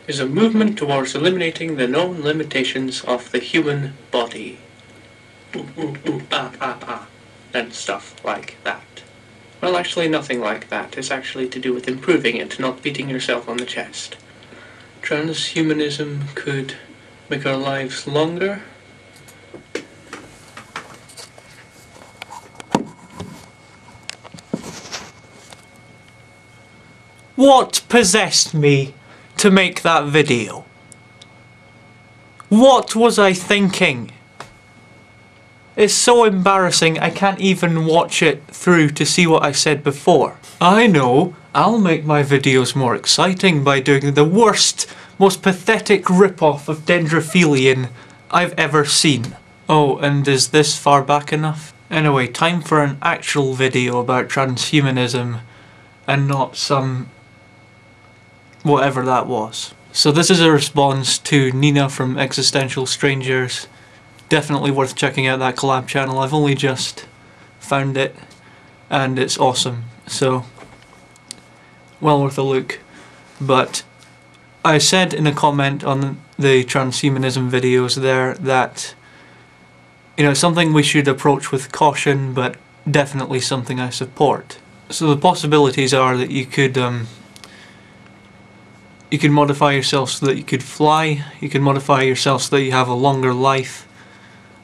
is a movement towards eliminating the known limitations of the human body. Ooh, ooh, ooh, ah, ah, ah, and stuff like that. Well, actually nothing like that. It's actually to do with improving it, not beating yourself on the chest. Transhumanism could make our lives longer. What possessed me to make that video? What was I thinking? It's so embarrassing I can't even watch it through to see what I said before. I know, I'll make my videos more exciting by doing the worst, most pathetic rip-off of Dendrophilian I've ever seen. Oh, and is this far back enough? Anyway, time for an actual video about transhumanism and not some whatever that was. So this is a response to Nina from Existentialstrangers. Definitely worth checking out that collab channel. I've only just found it and it's awesome, so well worth a look. But I said in a comment on the transhumanism videos there that, you know, it's something we should approach with caution, but definitely something I support. So the possibilities are that you could modify yourself so that you could fly, you could modify yourself so that you have a longer life,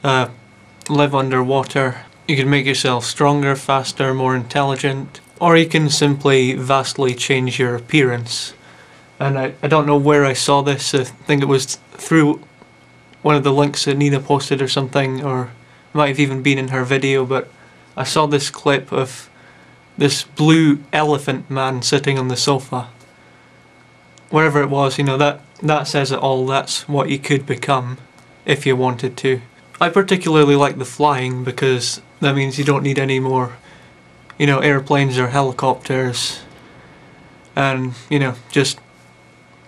live underwater, you can make yourself stronger, faster, more intelligent, or you can simply vastly change your appearance. And I don't know where I saw this. I think it was through one of the links that Nina posted or something, or it might have even been in her video, but I saw this clip of this blue elephant man sitting on the sofa. Wherever it was, you know, that says it all. That's what you could become if you wanted to. I particularly like the flying because that means you don't need any more, you know, airplanes or helicopters, and, you know, just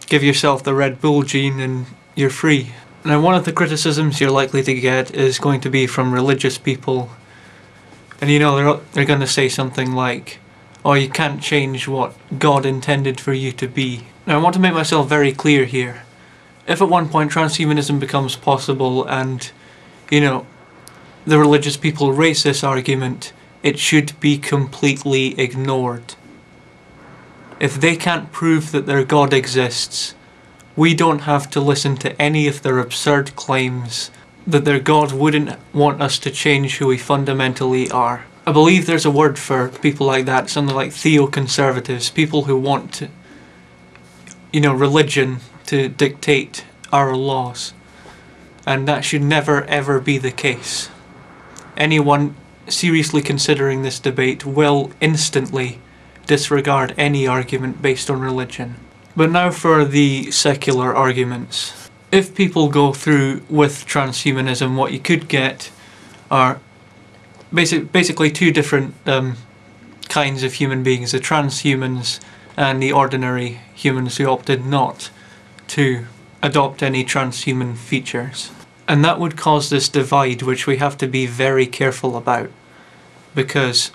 give yourself the Red Bull gene and you're free. Now, one of the criticisms you're likely to get is going to be from religious people, and, you know, they're going to say something like, oh, you can't change what God intended for you to be. Now, I want to make myself very clear here. If at one point transhumanism becomes possible and, you know, the religious people raise this argument, it should be completely ignored. If they can't prove that their God exists, we don't have to listen to any of their absurd claims that their God wouldn't want us to change who we fundamentally are. I believe there's a word for people like that, something like theoconservatives, people who want, you know, religion to dictate our laws. And that should never ever be the case. Anyone seriously considering this debate will instantly disregard any argument based on religion. But now for the secular arguments. If people go through with transhumanism, what you could get are basically two different kinds of human beings, the transhumans and the ordinary humans who opted not to adopt any transhuman features. And that would cause this divide, which we have to be very careful about, because,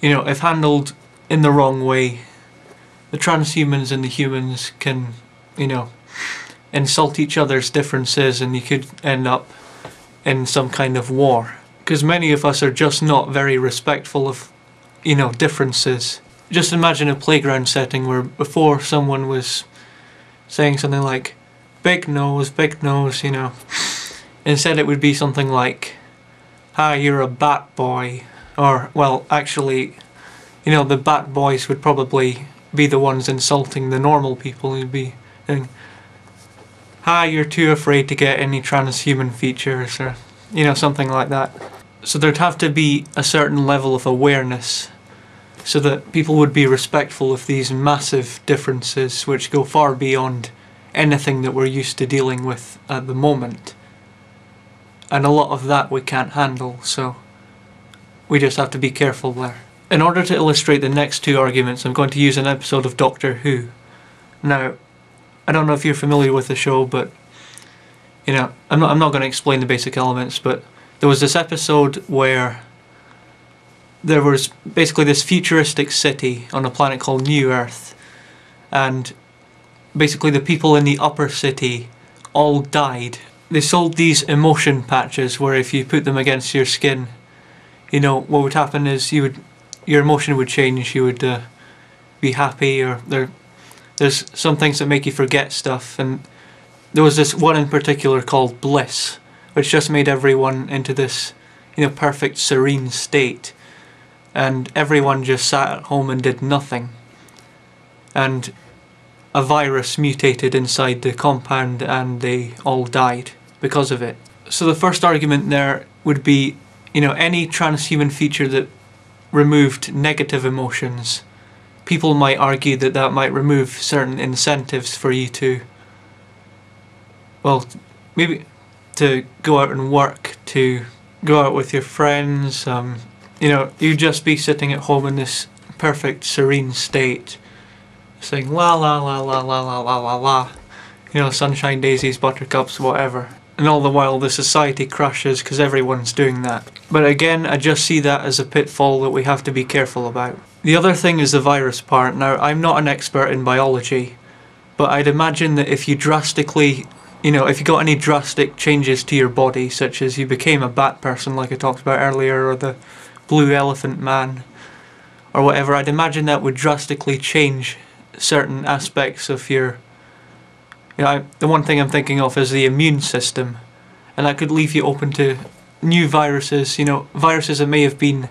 you know, if handled in the wrong way, the transhumans and the humans can, you know, insult each other's differences, and you could end up in some kind of war. Because many of us are just not very respectful of, you know, differences. Just imagine a playground setting where before someone was saying something like, big nose, you know. Instead it would be something like, hi, you're a bat boy. Or, well, actually, you know, the bat boys would probably be the ones insulting the normal people. Who'd be saying, hi, you're too afraid to get any transhuman features, or, you know, something like that. So there'd have to be a certain level of awareness so that people would be respectful of these massive differences which go far beyond anything that we're used to dealing with at the moment. And a lot of that we can't handle, so we just have to be careful there. In order to illustrate the next two arguments, I'm going to use an episode of Doctor Who. Now, I don't know if you're familiar with the show, but, you know, I'm not going to explain the basic elements, but there was this episode where there was basically this futuristic city on a planet called New Earth, and basically the people in the upper city all died. They sold these emotion patches where if you put them against your skin, you know, what would happen is your emotion would change, you would be happy, or there's some things that make you forget stuff, and there was this one in particular called Bliss, which just made everyone into this, you know, perfect serene state, and everyone just sat at home and did nothing, and a virus mutated inside the compound and they all died because of it. So the first argument there would be, you know, any transhuman feature that removed negative emotions, people might argue that that might remove certain incentives for you to, well, maybe to go out and work, to go out with your friends, you know, you'd just be sitting at home in this perfect serene state, saying la la la la la la la la la, you know, sunshine, daisies, buttercups, whatever. And all the while the society crashes because everyone's doing that. But again, I just see that as a pitfall that we have to be careful about. The other thing is the virus part. Now, I'm not an expert in biology, but I'd imagine that if you drastically, you know, if you got any drastic changes to your body, such as you became a bat person like I talked about earlier, or the blue elephant man, or whatever, I'd imagine that would drastically change certain aspects of your, you know, the one thing I'm thinking of is the immune system, and that could leave you open to new viruses, you know, viruses that may have been,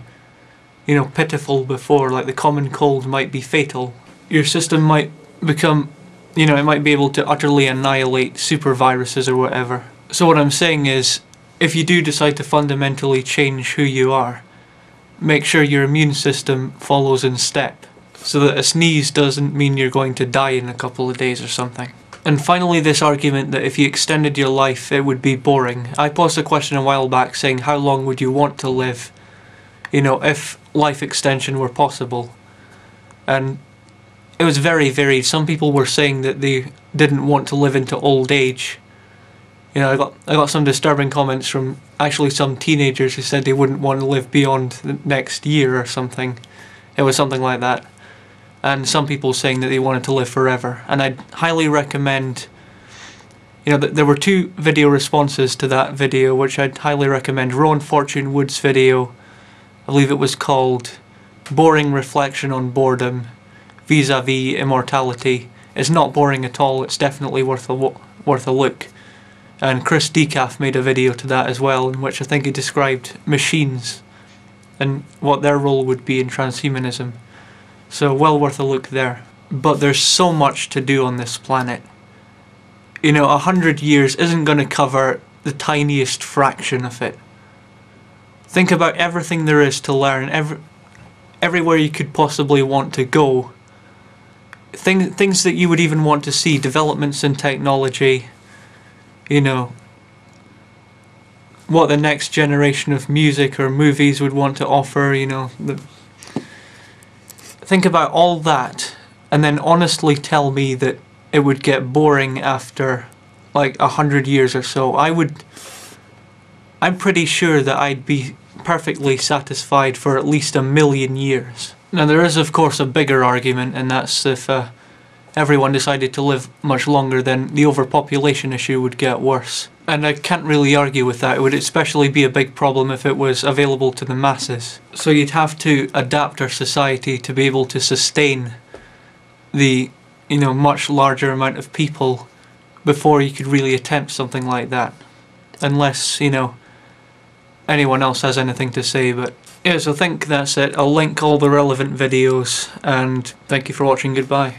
you know, pitiful before, like the common cold might be fatal. Your system might become, you know, it might be able to utterly annihilate super viruses or whatever. So what I'm saying is, if you do decide to fundamentally change who you are, make sure your immune system follows in step, so that a sneeze doesn't mean you're going to die in a couple of days or something. And finally, this argument that if you extended your life it would be boring. I posed a question a while back saying how long would you want to live, you know, if life extension were possible. And it was very varied. Some people were saying that they didn't want to live into old age. You know, I got some disturbing comments from actually some teenagers who said they wouldn't want to live beyond the next year or something. It was something like that. And some people saying that they wanted to live forever. And I'd highly recommend, you know, there were two video responses to that video which I'd highly recommend. Rowan Fortune Wood's video, I believe it was called Boring Reflection on Boredom Vis-a-vis Immortality. It's not boring at all, it's definitely worth a look. And Chris Decaf made a video to that as well, in which I think he described machines and what their role would be in transhumanism. So well worth a look there. But there's so much to do on this planet. You know, 100 years isn't going to cover the tiniest fraction of it. Think about everything there is to learn, everywhere you could possibly want to go. Things that you would even want to see, developments in technology, you know, what the next generation of music or movies would want to offer, you know. Think about all that, and then honestly tell me that it would get boring after like 100 years or so. I'm pretty sure that I'd be perfectly satisfied for at least 1,000,000 years. Now there is of course a bigger argument, and that's if everyone decided to live much longer, then the overpopulation issue would get worse. And I can't really argue with that. It would especially be a big problem if it was available to the masses. So you'd have to adapt our society to be able to sustain the, you know, much larger amount of people before you could really attempt something like that. Unless, you know, anyone else has anything to say. But yeah, so I think that's it. I'll link all the relevant videos, and thank you for watching. Goodbye.